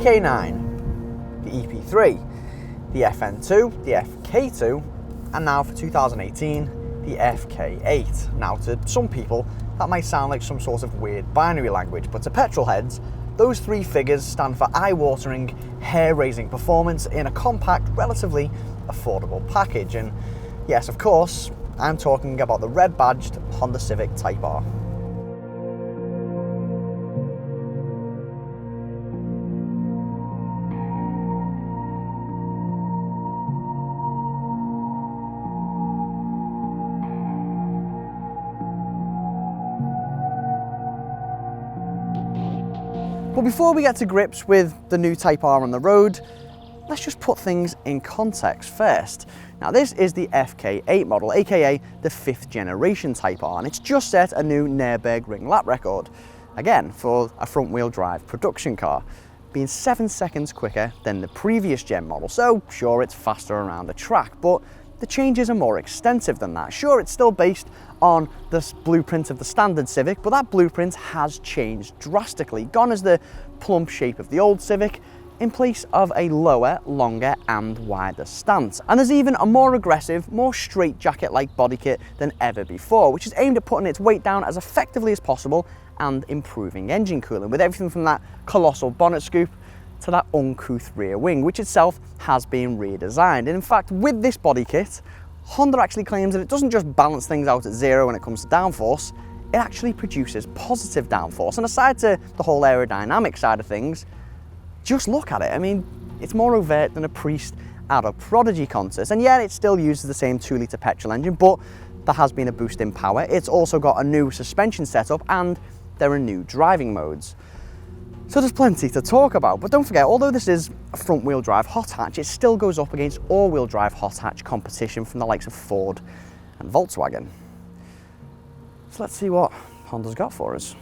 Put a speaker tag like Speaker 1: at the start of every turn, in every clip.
Speaker 1: VK9, the EP3, the FN2, the FK2, and now for 2018, the FK8. Now to some people, that might sound like some sort of weird binary language, but to petrol heads, those three figures stand for eye-watering, hair-raising performance in a compact, relatively affordable package. And yes, of course, I'm talking about the red-badged Honda Civic Type R. But before we get to grips with the new Type R on the road, let's just put things in context first. Now this is the FK8 model, aka the 5th generation Type R, and it's just set a new Nürburgring lap record, again for a front wheel drive production car, being 7 seconds quicker than the previous gen model. So sure, it's faster around the track, but the changes are more extensive than that. Sure, it's still based on the blueprint of the standard Civic, but that blueprint has changed drastically. Gone is the plump shape of the old Civic, in place of a lower, longer and wider stance. And there's even a more aggressive, more straitjacket-like body kit than ever before, which is aimed at putting its weight down as effectively as possible and improving engine cooling, with everything from that colossal bonnet scoop to that uncouth rear wing, which itself has been redesigned. And in fact, with this body kit, Honda actually claims that it doesn't just balance things out at zero when it comes to downforce, it actually produces positive downforce. And aside to the whole aerodynamic side of things, just look at it. I mean, it's more overt than a Priest at a Prodigy contest. And yeah, it still uses the same 2-litre petrol engine, but there has been a boost in power. It's also got a new suspension setup and there are new driving modes. So there's plenty to talk about, but don't forget, although this is a front-wheel drive hot hatch, it still goes up against all-wheel drive hot hatch competition from the likes of Ford and Volkswagen. So let's see what Honda's got for us.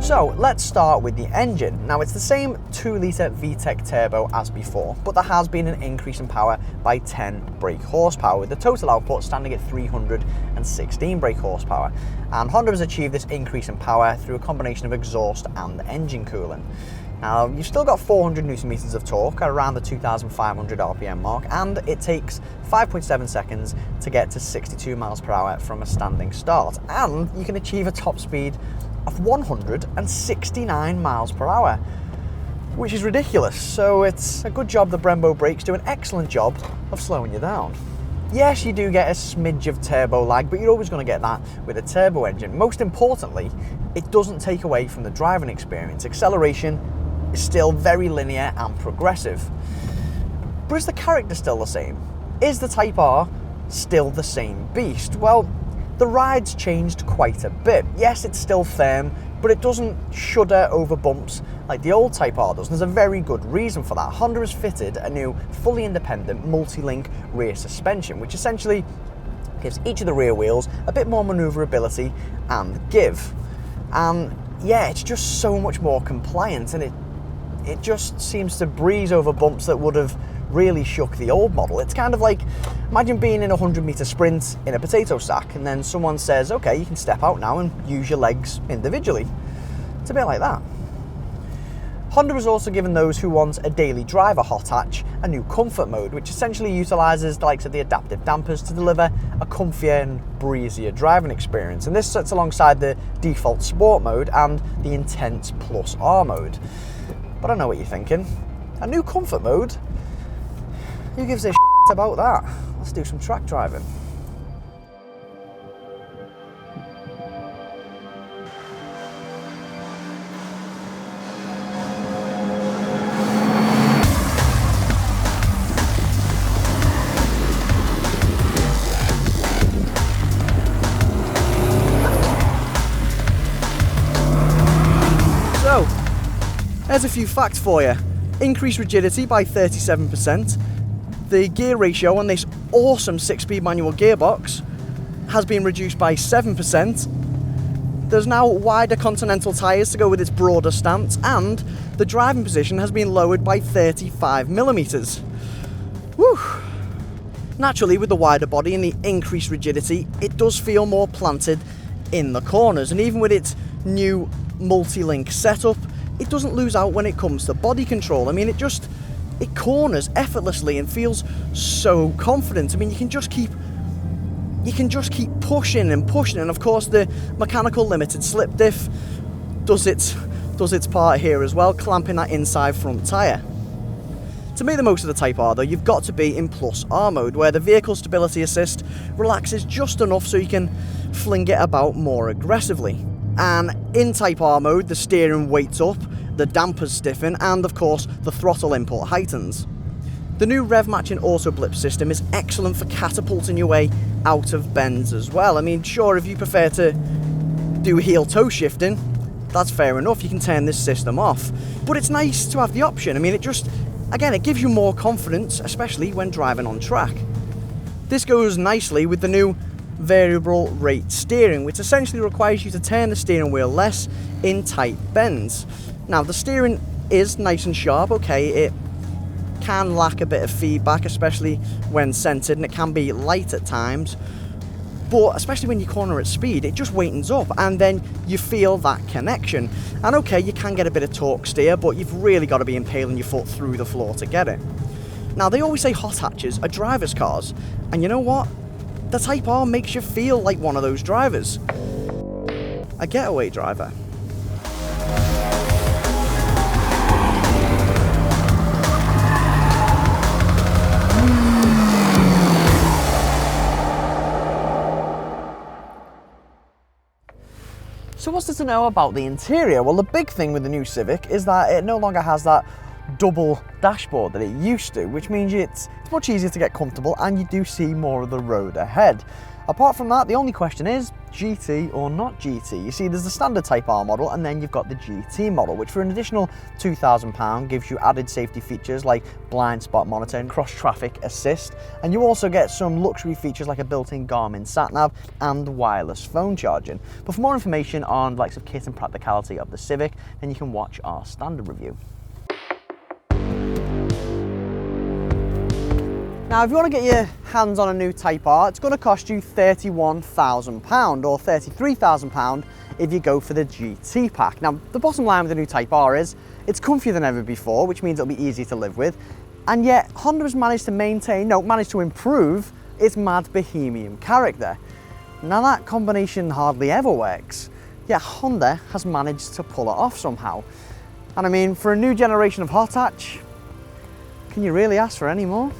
Speaker 1: So let's start with the engine. Now it's the same 2-litre VTEC Turbo as before, but there has been an increase in power by 10 brake horsepower, with the total output standing at 316 brake horsepower. And Honda has achieved this increase in power through a combination of exhaust and engine cooling. Now you've still got 400 Newton meters of torque at around the 2,500 RPM mark, and it takes 5.7 seconds to get to 62 miles per hour from a standing start. And you can achieve a top speed of 169 miles per hour, which is ridiculous. So it's a good job the Brembo brakes do an excellent job of slowing you down. Yes, you do get a smidge of turbo lag, but you're always going to get that with a turbo engine. Most importantly, it doesn't take away from the driving experience. Acceleration is still very linear and progressive. But is the character still the same? Is the Type R still the same beast? Well, the ride's changed quite a bit. Yes, it's still firm, but it doesn't shudder over bumps like the old Type R does, and there's a very good reason for that. Honda has fitted a new fully independent multi-link rear suspension, which essentially gives each of the rear wheels a bit more maneuverability and give. And yeah, it's just so much more compliant, and it just seems to breeze over bumps that would have really shook the old model. It's kind of like, imagine being in a 100-meter sprint in a potato sack, and then someone says, okay, you can step out now and use your legs individually. It's a bit like that. Honda has also given those who want a daily driver hot hatch a new comfort mode, which essentially utilises the likes of the adaptive dampers to deliver a comfier and breezier driving experience. And this sits alongside the default sport mode and the intense plus R mode. But I know what you're thinking. A new comfort mode? Who gives a shit about that? Let's do some track driving. So, there's a few facts for you. Increased rigidity by 37%. The gear ratio on this awesome 6-speed manual gearbox has been reduced by 7%. There's now wider Continental tyres to go with its broader stance, and the driving position has been lowered by 35mm. Whew. Naturally, with the wider body and the increased rigidity, it does feel more planted in the corners, and even with its new multi-link setup, it doesn't lose out when it comes to body control. I mean, it corners effortlessly and feels so confident. I mean, you can just keep pushing and pushing, and of course the mechanical limited slip diff does its part here as well, clamping that inside front tyre. To make the most of the Type R though, you've got to be in Plus R mode, where the vehicle stability assist relaxes just enough so you can fling it about more aggressively. And in Type R mode, the steering weights up, the dampers stiffen, and of course the throttle input heightens. The new rev-matching auto-blip system is excellent for catapulting your way out of bends as well. I mean, sure, if you prefer to do heel-toe shifting, that's fair enough, you can turn this system off. But it's nice to have the option. I mean, it gives you more confidence, especially when driving on track. This goes nicely with the new variable rate steering, which essentially requires you to turn the steering wheel less in tight bends. Now, the steering is nice and sharp, okay, it can lack a bit of feedback, especially when centered, and it can be light at times, but especially when you corner at speed, it just waitens up, and then you feel that connection. And okay, you can get a bit of torque steer, but you've really got to be impaling your foot through the floor to get it. Now, they always say hot hatches are drivers' cars, and you know what? The Type R makes you feel like one of those drivers. A getaway driver. So what's there to know about the interior? Well, the big thing with the new Civic is that it no longer has that double dashboard that it used to, which means it's much easier to get comfortable and you do see more of the road ahead. Apart from that, the only question is GT or not GT. You see, there's the standard Type R model, and then you've got the GT model, which for an additional £2,000 gives you added safety features like blind spot monitoring, cross traffic assist, and you also get some luxury features like a built-in Garmin sat-nav and wireless phone charging. But for more information on the likes of kit and practicality of the Civic, then you can watch our standard review. Now, if you want to get your hands on a new Type R, it's going to cost you £31,000 or £33,000 if you go for the GT pack. Now, the bottom line with the new Type R is it's comfier than ever before, which means it'll be easy to live with. And yet, Honda has managed to improve its mad bohemian character. Now, that combination hardly ever works, yet Honda has managed to pull it off somehow. And I mean, for a new generation of hot hatch, can you really ask for any more?